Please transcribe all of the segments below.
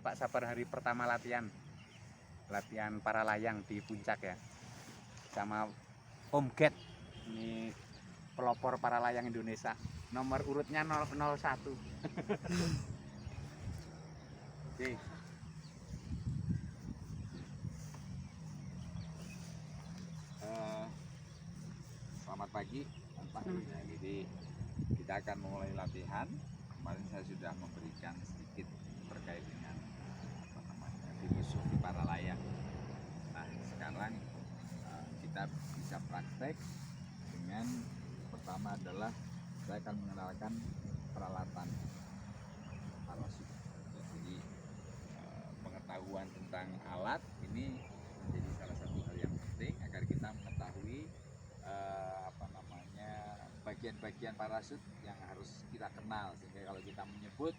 Pak Sabar hari pertama latihan para layang di puncak ya, sama Om Get, ini pelopor para layang Indonesia, nomor urutnya 001. Oke. Selamat pagi, jadi kita akan mulai latihan. Kemarin saya sudah memberikan sedikit terkait dengan filosofi para layang. Nah, sekarang kita bisa praktek dengan pertama adalah saya akan mengenalkan peralatan parasut. Jadi pengetahuan tentang alat ini menjadi salah satu hal yang penting agar kita mengetahui bagian-bagian parasut yang harus kita kenal, sehingga kalau kita menyebut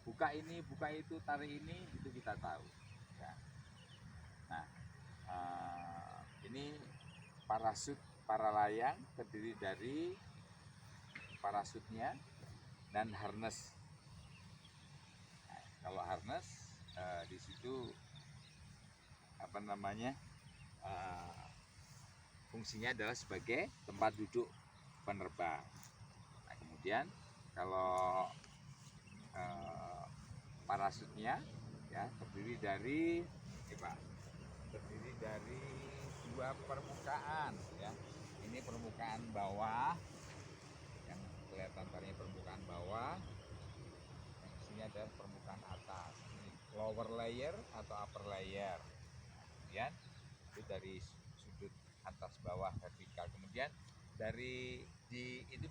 buka ini, buka itu, tarik ini, itu kita tahu ya. Nah, ini parasut para layang terdiri dari parasutnya dan harness. Nah, kalau harness di situ fungsinya adalah sebagai tempat duduk penerbang. Nah, kemudian kalau parasutnya ya terdiri dari dua permukaan ya. Ini permukaan bawah yang kelihatan tadinya permukaan bawah, yang sini adalah permukaan atas. Ini lower layer atau upper layer. Nah, kemudian itu dari sudut atas bawah vertikal. Kemudian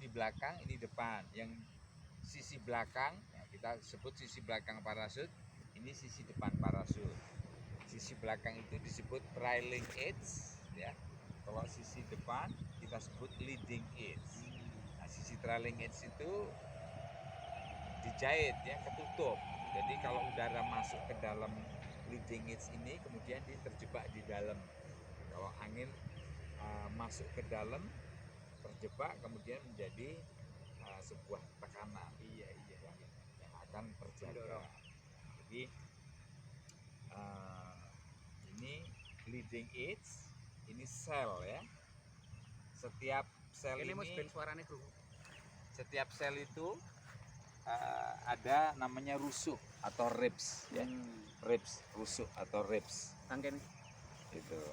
di belakang, ini depan. Yang sisi belakang ya, kita sebut sisi belakang parasut, ini sisi depan parasut. Sisi belakang itu disebut trailing edge ya. Kalau sisi depan kita sebut leading edge. Nah, sisi trailing edge itu dijahit ya, ketutup. Jadi kalau udara masuk ke dalam leading edge ini, kemudian dia terjebak di dalam. Kalau angin masuk ke dalam, terjebak, kemudian menjadi sebuah tekanan yang akan terjaga. Jadi ini leading edge, ini sel ya. Setiap sel setiap sel itu ada namanya rusuk atau ribs ya. Ribs, rusuk atau ribs. Itu.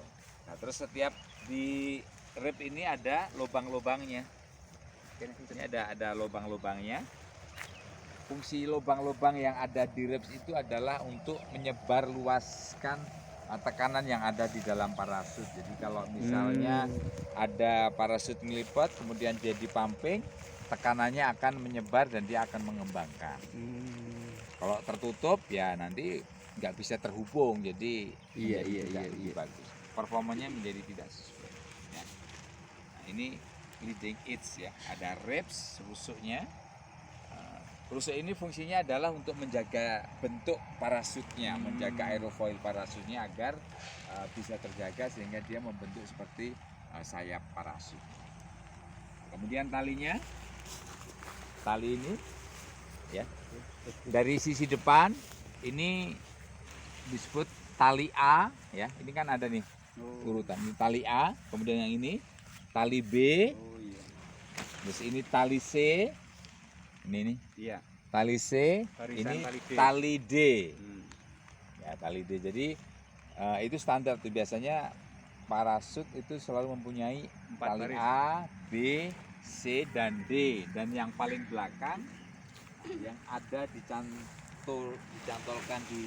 Nah, terus setiap di rib ini ada lubang-lubangnya. Ini ada lubang-lubangnya. Fungsi lubang-lubang yang ada di ribs itu adalah untuk menyebar luaskan tekanan yang ada di dalam parasut. Jadi kalau misalnya ada parasut ngelipat, kemudian dia dipumping, tekanannya akan menyebar dan dia akan mengembangkan. Kalau tertutup ya nanti nggak bisa terhubung, jadi bagus. Performanya menjadi tidak sesuai. Ya. Nah, ini leading edge ya. Ada ribs, rusuknya. Rusuk ini fungsinya adalah untuk menjaga bentuk parasutnya, menjaga aerofoil parasutnya agar bisa terjaga sehingga dia membentuk seperti sayap parasut. Kemudian talinya, tali ini ya, dari sisi depan ini disebut tali A ya. Ini kan ada nih urutan, ini tali A, kemudian yang ini tali B, terus ini tali C. Ini nih, tali C, ini tali D. Ya, tali D. Jadi itu standar tuh, biasanya parasut itu selalu mempunyai tali A, B, C, dan D. Dan yang paling belakang yang ada dicantolkan di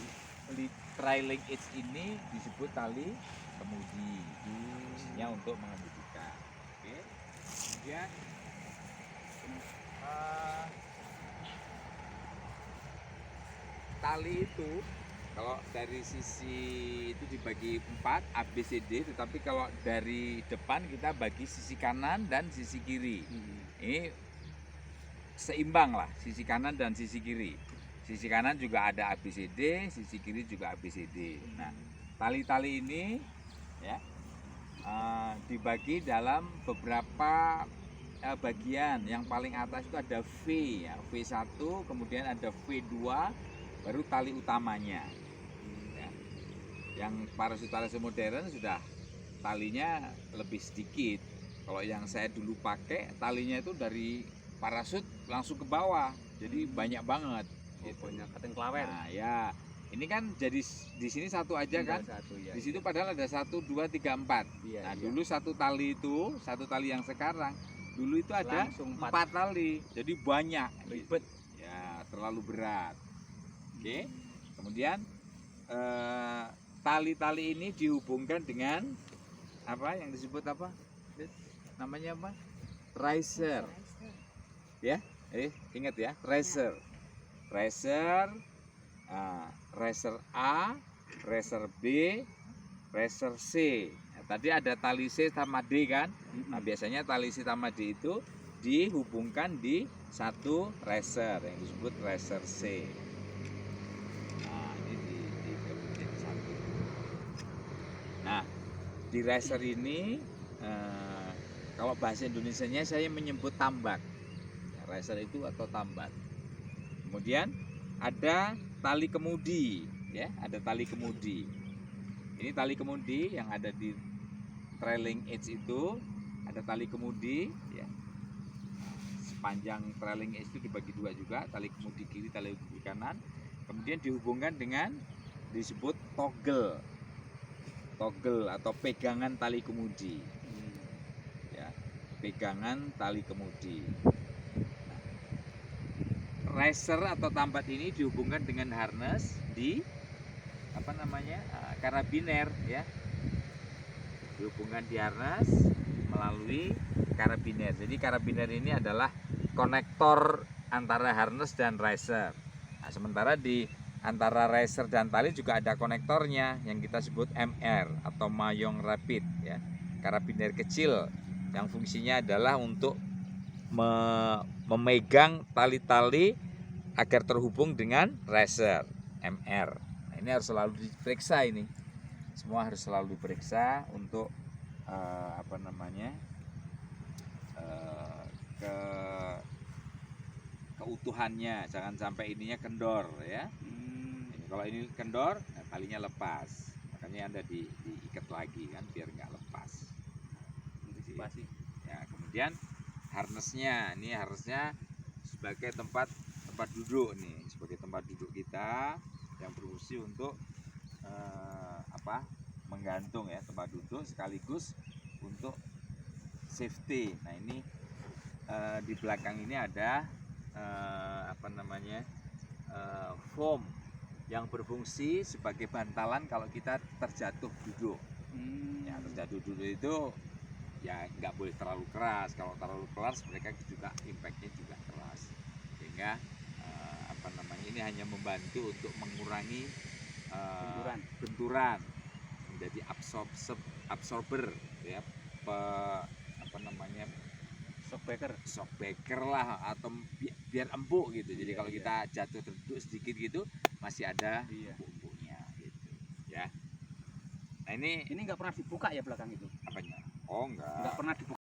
trailing edge ini disebut tali kemudi. Fungsinya untuk mengemudikan. Oke. Kemudian tali itu kalau dari sisi itu dibagi 4 A, B, C, D, tetapi kalau dari depan kita bagi sisi kanan dan sisi kiri. Ini seimbang lah, sisi kanan dan sisi kiri. Sisi kanan juga ada A, B, C, D, sisi kiri juga A, B, C, D. Nah, tali-tali ini ya dibagi dalam beberapa bagian. Yang paling atas itu ada V ya, V1, kemudian ada V2, baru tali utamanya. Yang parasut modern sudah talinya lebih sedikit. Kalau yang saya dulu pakai talinya itu dari parasut langsung ke bawah, jadi banyak banget. Gitu. Banyak katen klawer. Nah ya, ini kan jadi di sini satu aja kan? Satu, ya, Di situ padahal ada 1, 2, 3, 4. Iya, Nah iya. dulu satu tali yang sekarang, dulu itu ada Langsung 4 tali, jadi banyak. Ribet. Ya terlalu berat. Oke. Kemudian tali-tali ini dihubungkan dengan apa yang disebut apa? Namanya apa? Riser. Ya, ingat ya, riser. Riser, riser A, riser B, riser C. Nah, tadi ada tali C sama D kan? Nah, biasanya tali C sama D itu dihubungkan di satu riser yang disebut riser C. Nah, ini digabung jadi satu. Nah, di riser ini kalau bahasa Indonesianya saya menyebut tambat. Riser itu atau tambat. Kemudian ada tali kemudi, ya, ada tali kemudi. Ini tali kemudi yang ada di trailing edge itu, ada tali kemudi, ya. Sepanjang trailing edge itu dibagi dua juga, tali kemudi kiri, tali kemudi kanan. Kemudian dihubungkan dengan disebut toggle, toggle atau pegangan tali kemudi, ya, pegangan tali kemudi. Riser atau tambat ini dihubungkan dengan harness di apa namanya karabiner, ya, dihubungkan di harness melalui karabiner. Jadi karabiner ini adalah konektor antara harness dan riser. Nah, sementara di antara riser dan tali juga ada konektornya yang kita sebut MR atau Mayong Rapid, ya, karabiner kecil yang fungsinya adalah untuk memegang tali-tali agar terhubung dengan riser MR. Nah, ini harus selalu diperiksa, ini semua harus selalu diperiksa untuk apa namanya keutuhannya, jangan sampai ininya kendor, ya. Ini, kalau ini kendor, nah, talinya lepas, makanya Anda diikat lagi kan biar nggak lepas. Antisipasi. Ya, kemudian harnessnya, ini harusnya sebagai tempat duduk nih, sebagai tempat duduk kita yang berfungsi untuk menggantung, ya, tempat duduk sekaligus untuk safety. Nah, ini di belakang ini ada foam yang berfungsi sebagai bantalan kalau kita terjatuh duduk. Ya, terjatuh duduk itu ya nggak boleh terlalu keras. Kalau terlalu keras mereka juga impactnya juga keras, sehingga ini hanya membantu untuk mengurangi benturan, menjadi absorber, ya, shockbreaker lah, atau biar empuk gitu. Jadi kalau kita jatuh terduduk sedikit gitu masih ada empuk-empuknya gitu, ya. Nah, ini nggak pernah dibuka ya belakang itu? apanya? Oh, enggak Nggak pernah dibuka.